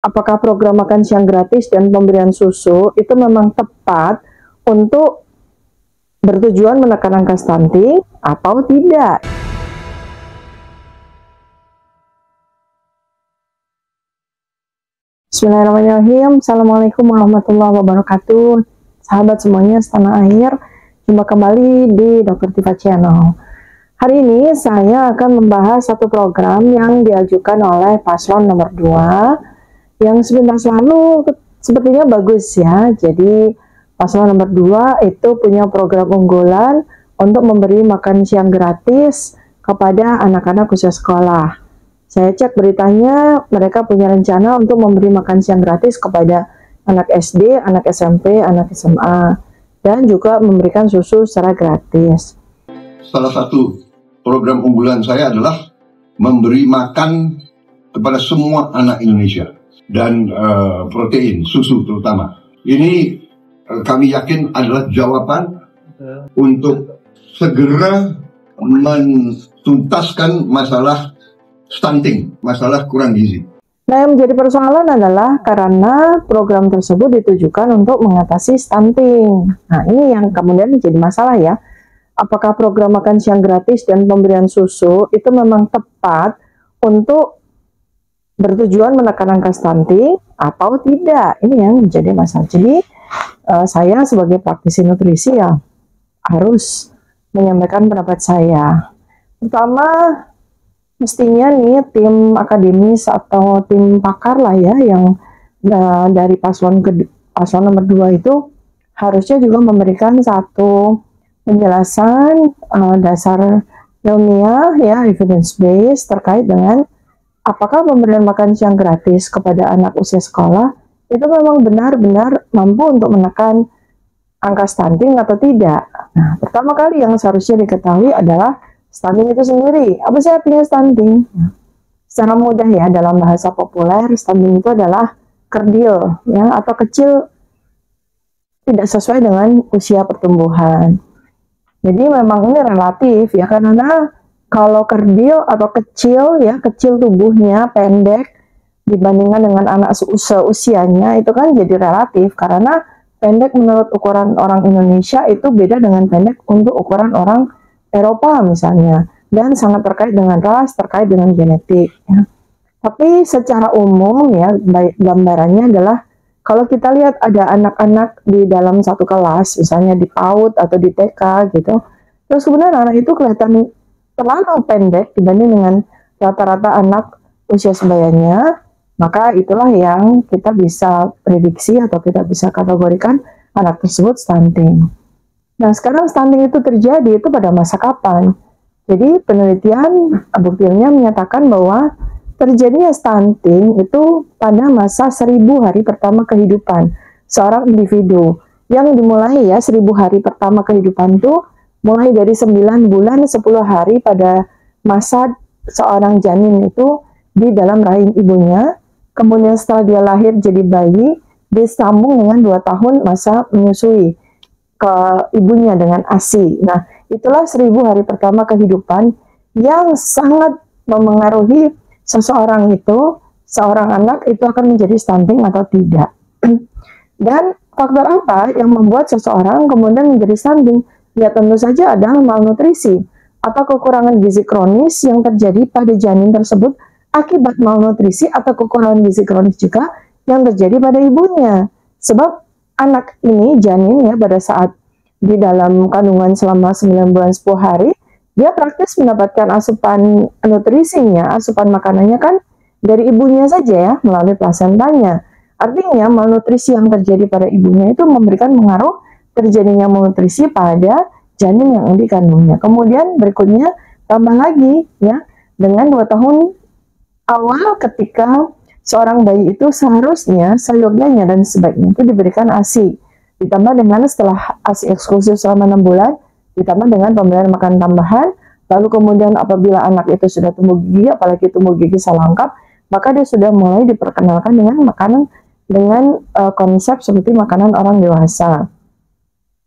apakah program makan siang gratis dan pemberian susu itu memang tepat untuk bertujuan menekan angka stunting atau tidak? Bismillahirrahmanirrahim. Assalamualaikum warahmatullahi wabarakatuh. Sahabat semuanya setanah air, jumpa kembali di Dr. Tifa Channel. Hari ini saya akan membahas satu program yang diajukan oleh paslon nomor 2 yang sebentar lalu sepertinya bagus ya. Jadi paslon nomor 2 itu punya program unggulan untuk memberi makan siang gratis kepada anak-anak usia sekolah. Saya cek beritanya, mereka punya rencana untuk memberi makan siang gratis kepada anak SD, anak SMP, anak SMA, dan juga memberikan susu secara gratis. Salah satu program unggulan saya adalah memberi makan kepada semua anak Indonesia dan protein, susu terutama. Ini kami yakin adalah jawaban untuk segera menuntaskan masalah stunting, masalah kurang gizi. Nah, yang menjadi persoalan adalah karena program tersebut ditujukan untuk mengatasi stunting. Nah, ini yang kemudian menjadi masalah ya. Apakah program makan siang gratis dan pemberian susu itu memang tepat untuk bertujuan menekan angka stunting atau tidak? Ini yang menjadi masalah. Jadi, saya sebagai praktisi nutrisi ya harus menyampaikan pendapat saya. Pertama, mestinya nih tim akademis atau tim pakar lah ya yang dari paslon nomor 2 itu harusnya juga memberikan satu penjelasan dasar ilmiah ya, evidence based terkait dengan apakah pemberian makan siang gratis kepada anak usia sekolah itu memang benar-benar mampu untuk menekan angka stunting atau tidak. Nah, pertama kali yang seharusnya diketahui adalah stunting itu sendiri. Apa sih artinya stunting? Secara mudah ya, dalam bahasa populer, stunting itu adalah kerdil ya, atau kecil tidak sesuai dengan usia pertumbuhan. Jadi memang ini relatif ya, karena kalau kerdil atau kecil ya, kecil tubuhnya, pendek dibandingkan dengan anak seusianya itu kan jadi relatif, karena pendek menurut ukuran orang Indonesia itu beda dengan pendek untuk ukuran orang Eropa misalnya, dan sangat terkait dengan ras, terkait dengan genetik ya. Tapi secara umum ya, gambarannya adalah kalau kita lihat ada anak-anak di dalam satu kelas, misalnya di PAUD atau di TK gitu, terus kemudian anak itu kelihatan terlalu pendek dibanding dengan rata-rata anak usia sebayanya, maka itulah yang kita bisa prediksi atau kita bisa kategorikan anak tersebut stunting. Nah, sekarang stunting itu terjadi itu pada masa kapan? Jadi penelitian bukti ilmiah menyatakan bahwa terjadinya stunting itu pada masa 1000 hari pertama kehidupan seorang individu. Yang dimulai ya 1000 hari pertama kehidupan itu mulai dari 9 bulan 10 hari pada masa seorang janin itu di dalam rahim ibunya. Kemudian setelah dia lahir jadi bayi, disambung dengan 2 tahun masa menyusui ke ibunya dengan ASI. Nah, itulah 1000 hari pertama kehidupan yang sangat memengaruhi seseorang itu, seorang anak itu akan menjadi stunting atau tidak. Dan faktor apa yang membuat seseorang kemudian menjadi stunting? Ya tentu saja adalah malnutrisi atau kekurangan gizi kronis yang terjadi pada janin tersebut akibat malnutrisi atau kekurangan gizi kronis juga yang terjadi pada ibunya. Sebab anak ini, janin ya, pada saat di dalam kandungan selama 9 bulan 10 hari, dia praktis mendapatkan asupan nutrisinya, asupan makanannya kan dari ibunya saja ya, melalui plasentanya. Artinya malnutrisi yang terjadi pada ibunya itu memberikan pengaruh terjadinya malnutrisi pada janin yang dikandungnya. Kemudian berikutnya tambah lagi ya, dengan 2 tahun awal ketika seorang bayi itu seharusnya seyogyanya dan sebaiknya itu diberikan ASI, ditambah dengan setelah ASI eksklusif selama 6 bulan, ditambah dengan pemberian makan tambahan. Lalu kemudian apabila anak itu sudah tumbuh gigi, apalagi tumbuh gigi selangkap, maka dia sudah mulai diperkenalkan dengan makanan dengan konsep seperti makanan orang dewasa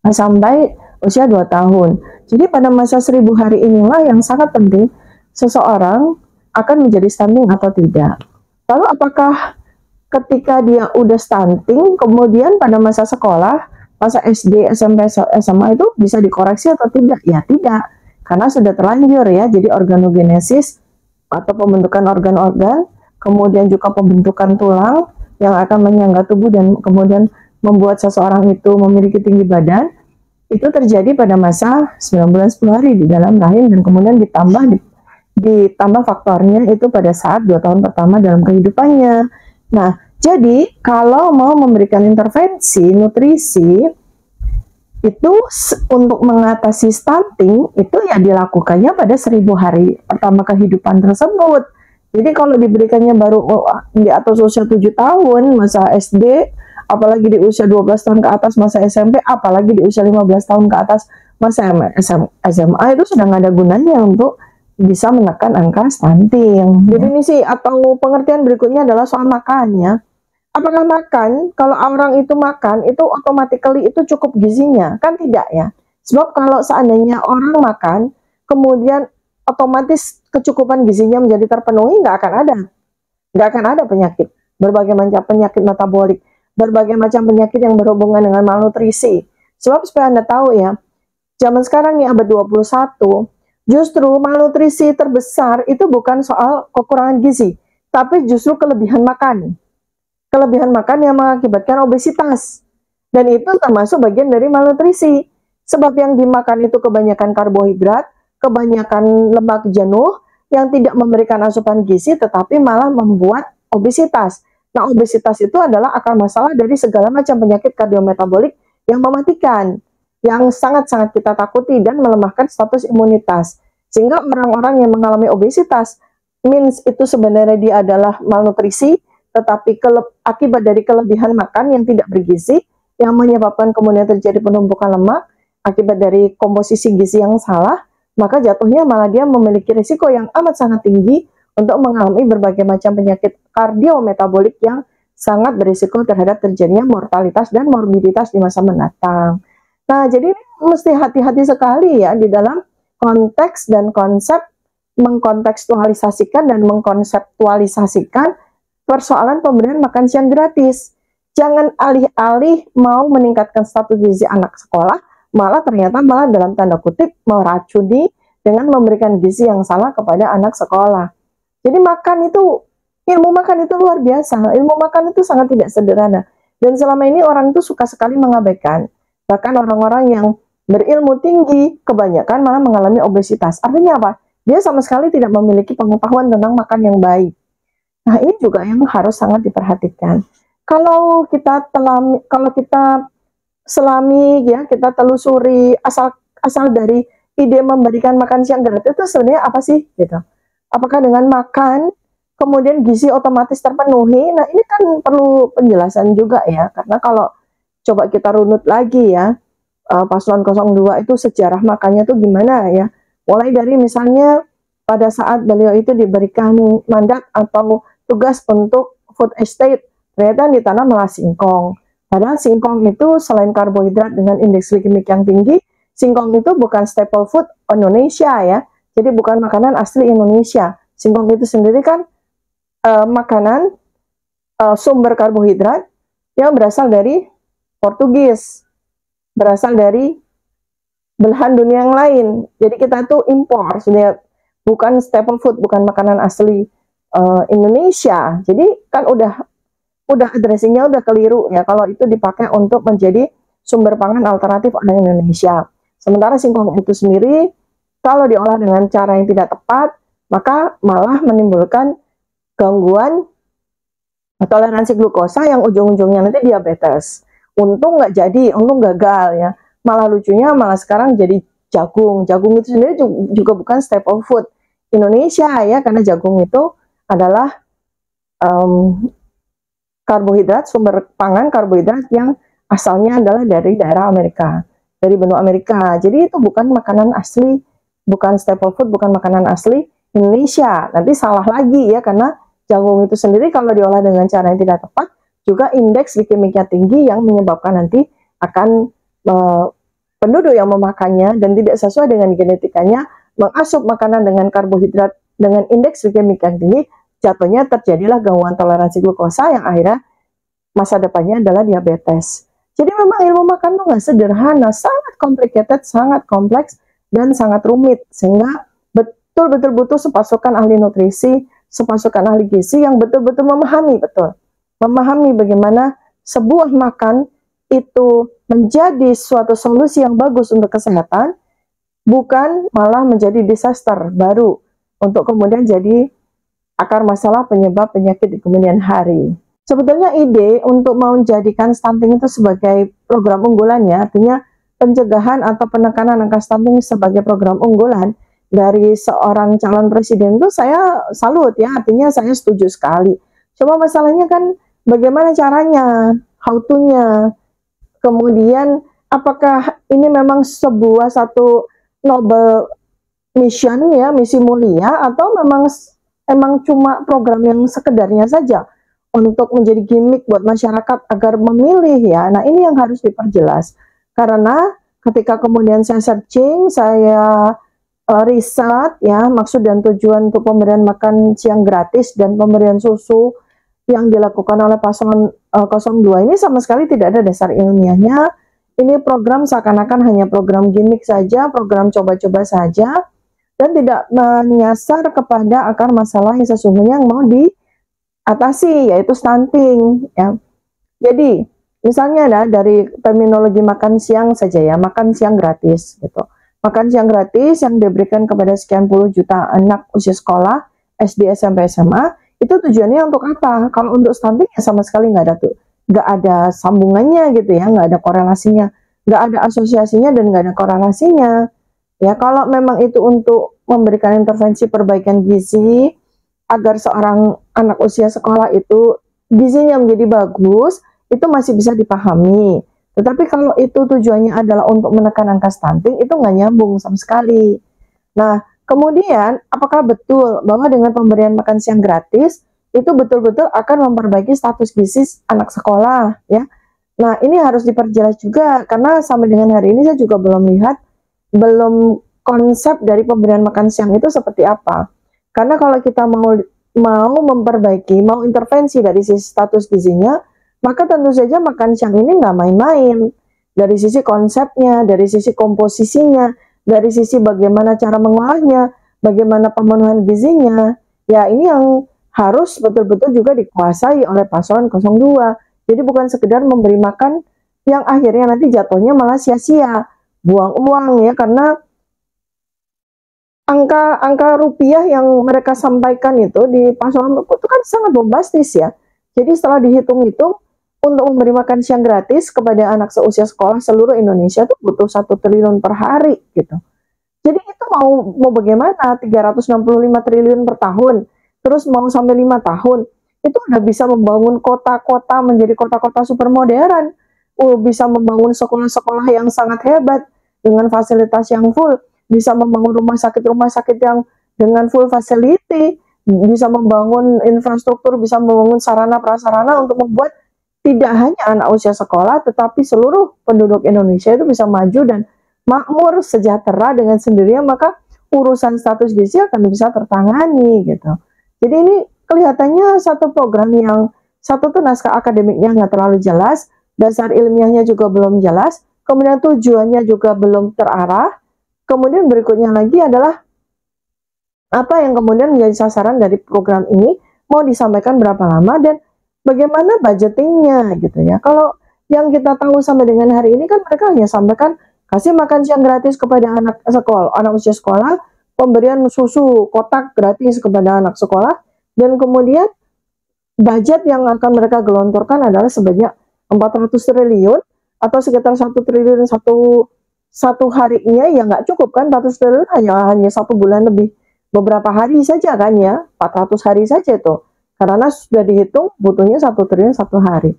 sampai usia 2 tahun. Jadi pada masa 1000 hari inilah yang sangat penting seseorang akan menjadi stunting atau tidak. Lalu apakah ketika dia udah stunting, kemudian pada masa sekolah, masa SD, SMP, SMA itu bisa dikoreksi atau tidak? Ya tidak, karena sudah terlanjur ya. Jadi organogenesis atau pembentukan organ-organ, kemudian juga pembentukan tulang yang akan menyangga tubuh dan kemudian membuat seseorang itu memiliki tinggi badan, itu terjadi pada masa 9 bulan 10 hari di dalam rahim, dan kemudian ditambah faktornya itu pada saat 2 tahun pertama dalam kehidupannya. Nah, jadi kalau mau memberikan intervensi nutrisi itu untuk mengatasi stunting, itu ya dilakukannya pada 1000 hari pertama kehidupan tersebut. Jadi kalau diberikannya baru di atas usia 7 tahun masa SD, apalagi di usia 12 tahun ke atas masa SMP, apalagi di usia 15 tahun ke atas masa SMA, itu sudah nggak ada gunanya untuk bisa menekan angka stunting. Definisi atau pengertian berikutnya adalah soal makannya. Apakah makan, kalau orang itu makan, itu automatically itu cukup gizinya? Kan tidak ya. Sebab kalau seandainya orang makan, kemudian otomatis kecukupan gizinya menjadi terpenuhi, nggak akan ada. Nggak akan ada penyakit. Berbagai macam penyakit metabolik, berbagai macam penyakit yang berhubungan dengan malnutrisi. Sebab supaya Anda tahu ya, zaman sekarang nih abad 21, justru malnutrisi terbesar itu bukan soal kekurangan gizi, tapi justru kelebihan makan. Kelebihan makan yang mengakibatkan obesitas. Dan itu termasuk bagian dari malnutrisi. Sebab yang dimakan itu kebanyakan karbohidrat, kebanyakan lemak jenuh, yang tidak memberikan asupan gizi, tetapi malah membuat obesitas. Nah, obesitas itu adalah akar masalah dari segala macam penyakit kardiometabolik yang mematikan, yang sangat-sangat kita takuti dan melemahkan status imunitas. Sehingga orang-orang yang mengalami obesitas, means itu sebenarnya dia adalah malnutrisi, tetapi akibat dari kelebihan makan yang tidak bergizi, yang menyebabkan kemudian terjadi penumpukan lemak, akibat dari komposisi gizi yang salah, maka jatuhnya malah dia memiliki risiko yang amat sangat tinggi untuk mengalami berbagai macam penyakit kardiometabolik yang sangat berisiko terhadap terjadinya mortalitas dan morbiditas di masa mendatang. Nah, jadi mesti hati-hati sekali ya di dalam konteks dan konsep mengkontekstualisasikan dan mengkonseptualisasikan persoalan pemberian makan siang gratis. Jangan alih-alih mau meningkatkan status gizi anak sekolah, malah dalam tanda kutip meracuni dengan memberikan gizi yang salah kepada anak sekolah. Jadi ilmu makan itu luar biasa. Ilmu makan itu sangat tidak sederhana. Dan selama ini orang itu suka sekali mengabaikan. Bahkan orang-orang yang berilmu tinggi, kebanyakan malah mengalami obesitas. Artinya apa? Dia sama sekali tidak memiliki pengetahuan tentang makan yang baik. Nah, ini juga yang harus sangat diperhatikan. Kalau kita selami ya, kita telusuri asal dari ide memberikan makan siang gratis itu sebenarnya apa sih gitu. Apakah dengan makan kemudian gizi otomatis terpenuhi? Nah, ini kan perlu penjelasan juga ya, karena kalau coba kita runut lagi ya, paslon 02 itu sejarah makannya tuh gimana ya. Mulai dari misalnya pada saat beliau itu diberikan mandat atau tugas untuk food estate, ternyata ditanam malah singkong. Padahal singkong itu selain karbohidrat dengan indeks glikemik yang tinggi, singkong itu bukan staple food Indonesia ya. Jadi bukan makanan asli Indonesia. Singkong itu sendiri kan makanan sumber karbohidrat yang berasal dari Portugis, berasal dari belahan dunia yang lain. Jadi kita tuh impor, sudah bukan staple food, bukan makanan asli Indonesia. Jadi kan udah addressingnya udah keliru ya kalau itu dipakai untuk menjadi sumber pangan alternatif orang Indonesia. Sementara singkong itu sendiri kalau diolah dengan cara yang tidak tepat, maka malah menimbulkan gangguan toleransi glukosa yang ujung-ujungnya nanti diabetes. Untung nggak jadi, untung gagal ya. Malah lucunya malah sekarang jadi jagung. Jagung itu sendiri juga bukan staple food Indonesia ya, karena jagung itu adalah karbohidrat, sumber pangan karbohidrat yang asalnya adalah dari daerah Amerika, dari benua Amerika. Jadi itu bukan makanan asli, bukan staple food, bukan makanan asli Indonesia. Nanti salah lagi ya, karena jagung itu sendiri kalau diolah dengan cara yang tidak tepat, juga indeks glikemiknya tinggi yang menyebabkan nanti akan penduduk yang memakannya dan tidak sesuai dengan genetikanya mengasup makanan dengan karbohidrat dengan indeks glikemik yang tinggi, jatuhnya terjadilah gangguan toleransi glukosa yang akhirnya masa depannya adalah diabetes. Jadi memang ilmu makan tuh nggak sederhana, sangat complicated, sangat kompleks, dan sangat rumit, sehingga betul-betul butuh sepasukan ahli nutrisi, sepasukan ahli gizi yang betul-betul memahami bagaimana sebuah makan itu menjadi suatu solusi yang bagus untuk kesehatan, bukan malah menjadi disaster baru untuk kemudian jadi akar masalah penyebab penyakit di kemudian hari. Sebetulnya ide untuk mau menjadikan stunting itu sebagai program unggulannya, artinya pencegahan atau penekanan angka stunting sebagai program unggulan dari seorang calon presiden itu saya salut ya, artinya saya setuju sekali. Cuma masalahnya kan bagaimana caranya, how to-nya, kemudian apakah ini memang sebuah satu noble mission ya, misi mulia, atau emang cuma program yang sekedarnya saja untuk menjadi gimmick buat masyarakat agar memilih ya. Nah ini yang harus diperjelas, karena ketika kemudian saya searching, saya riset ya, maksud dan tujuan untuk pemberian makan siang gratis dan pemberian susu yang dilakukan oleh paslon 02 ini sama sekali tidak ada dasar ilmiahnya. Ini program seakan-akan hanya program gimmick saja, program coba-coba saja, dan tidak menyasar kepada akar masalah yang sesungguhnya yang mau diatasi, yaitu stunting ya. Jadi misalnya dari terminologi makan siang saja ya, makan siang gratis gitu. Makan siang gratis yang diberikan kepada sekian puluh juta anak usia sekolah, SD, SMP, SMA, itu tujuannya untuk apa? Kalau untuk stunting ya sama sekali nggak ada sambungannya gitu ya, nggak ada korelasinya, nggak ada asosiasinya dan nggak ada korelasinya. Ya kalau memang itu untuk memberikan intervensi perbaikan gizi agar seorang anak usia sekolah itu gizinya menjadi bagus, itu masih bisa dipahami. Tetapi kalau itu tujuannya adalah untuk menekan angka stunting, itu nggak nyambung sama sekali. Nah, kemudian apakah betul bahwa dengan pemberian makan siang gratis itu betul-betul akan memperbaiki status gizi anak sekolah ya? Nah, ini harus diperjelas juga, karena sampai dengan hari ini saya juga belum konsep dari pemberian makan siang itu seperti apa. Karena kalau kita mau memperbaiki, mau intervensi dari sisi status gizinya, maka tentu saja makan siang ini nggak main-main. Dari sisi konsepnya, dari sisi komposisinya, dari sisi bagaimana cara mengolahnya, bagaimana pemenuhan gizinya, ya ini yang harus betul-betul juga dikuasai oleh paslon 02. Jadi bukan sekedar memberi makan yang akhirnya nanti jatuhnya malah sia-sia, buang uang ya, karena angka rupiah yang mereka sampaikan itu di paslon itu kan sangat bombastis ya. Jadi setelah dihitung-hitung, untuk memberi makan siang gratis kepada anak seusia sekolah seluruh Indonesia itu butuh 1 triliun per hari gitu. Jadi itu mau bagaimana, 365 triliun per tahun, terus mau sampai 5 tahun, itu udah bisa membangun kota-kota menjadi kota-kota super modern, bisa membangun sekolah-sekolah yang sangat hebat dengan fasilitas yang full, bisa membangun rumah sakit yang dengan full facility, bisa membangun infrastruktur, bisa membangun sarana prasarana untuk membuat tidak hanya anak usia sekolah, tetapi seluruh penduduk Indonesia itu bisa maju dan makmur, sejahtera dengan sendirinya, maka urusan status gizi akan bisa tertangani gitu. Jadi ini kelihatannya satu program yang satu tuh naskah akademiknya nggak terlalu jelas, dasar ilmiahnya juga belum jelas, kemudian tujuannya juga belum terarah, kemudian berikutnya lagi adalah apa yang kemudian menjadi sasaran dari program ini, mau disampaikan berapa lama, dan bagaimana budgetingnya gitu ya. Kalau yang kita tahu sampai dengan hari ini kan mereka hanya sampaikan kasih makan siang gratis kepada anak sekolah, anak usia sekolah, pemberian susu kotak gratis kepada anak sekolah, dan kemudian budget yang akan mereka gelontorkan adalah sebanyak 400 triliun atau sekitar 1 triliun satu harinya, ya nggak cukup kan, 400 triliun hanya 1 bulan lebih, beberapa hari saja kan ya, 400 hari saja itu. Karena sudah dihitung butuhnya 1 triliun 1 hari.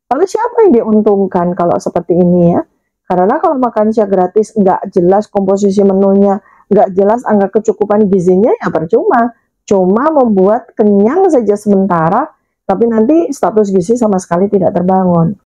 Lalu siapa yang diuntungkan kalau seperti ini ya? Karena kalau makan siang gratis nggak jelas komposisi menunya, nggak jelas angka kecukupan gizinya, ya percuma. Cuma membuat kenyang saja sementara, tapi nanti status gizi sama sekali tidak terbangun.